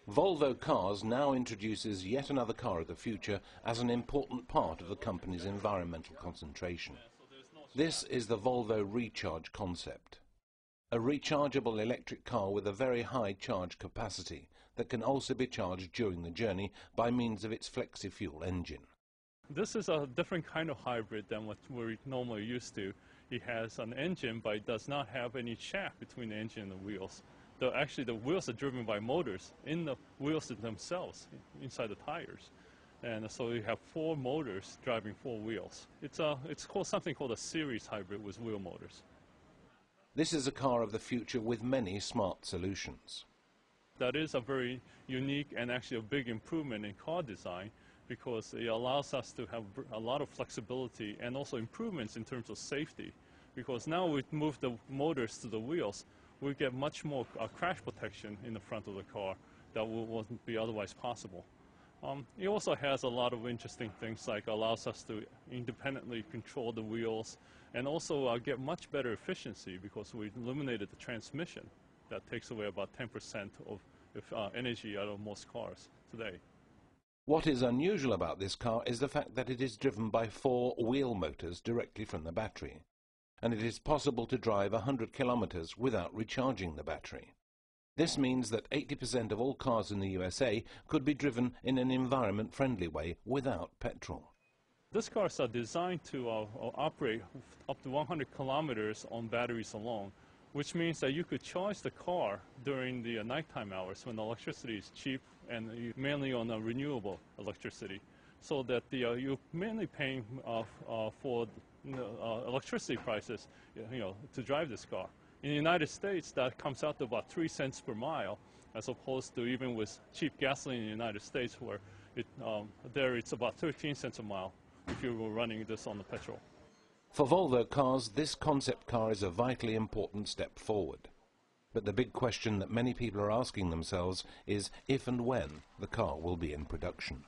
Volvo Cars now introduces yet another car of the future as an important part of the company's environmental concentration. This is the Volvo Recharge concept. A rechargeable electric car with a very high charge capacity that can also be charged during the journey by means of its flexi-fuel engine. This is a different kind of hybrid than what we're normally used to. It has an engine, but it does not have any shaft between the engine and the wheels. Actually, the wheels are driven by motors in the wheels themselves, inside the tires. And so you have 4 motors driving 4 wheels. It's called something called a series hybrid with wheel motors. This is a car of the future with many smart solutions. That is a very unique and actually a big improvement in car design, because it allows us to have a lot of flexibility and also improvements in terms of safety. Because now we move the motors to the wheels, we get much more crash protection in the front of the car that wouldn't be otherwise possible. It also has a lot of interesting things, like allows us to independently control the wheels and also get much better efficiency, because we eliminated the transmission that takes away about 10% of energy out of most cars today. What is unusual about this car is the fact that it is driven by 4 wheel motors directly from the battery, and it is possible to drive 100 kilometers without recharging the battery. This means that 80% of all cars in the USA could be driven in an environment-friendly way without petrol. These cars are designed to operate up to 100 kilometers on batteries alone, which means that you could charge the car during the nighttime hours when electricity is cheap and mainly on renewable electricity, so that you're mainly paying for electricity prices, to drive this car. In the United States, that comes out to about 3 cents per mile, as opposed to even with cheap gasoline in the United States, where it's about 13 cents a mile if you were running this on the petrol. For Volvo Cars, this concept car is a vitally important step forward. But the big question that many people are asking themselves is if and when the car will be in production.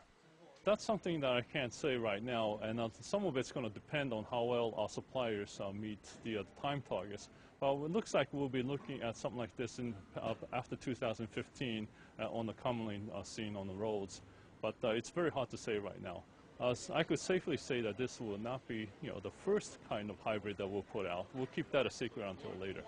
That's something that I can't say right now, and some of it's going to depend on how well our suppliers meet the time targets. Well, it looks like we'll be looking at something like this after 2015 on the commonly seen on the roads, but it's very hard to say right now. I could safely say that this will not be the first kind of hybrid that we'll put out. We'll keep that a secret until later.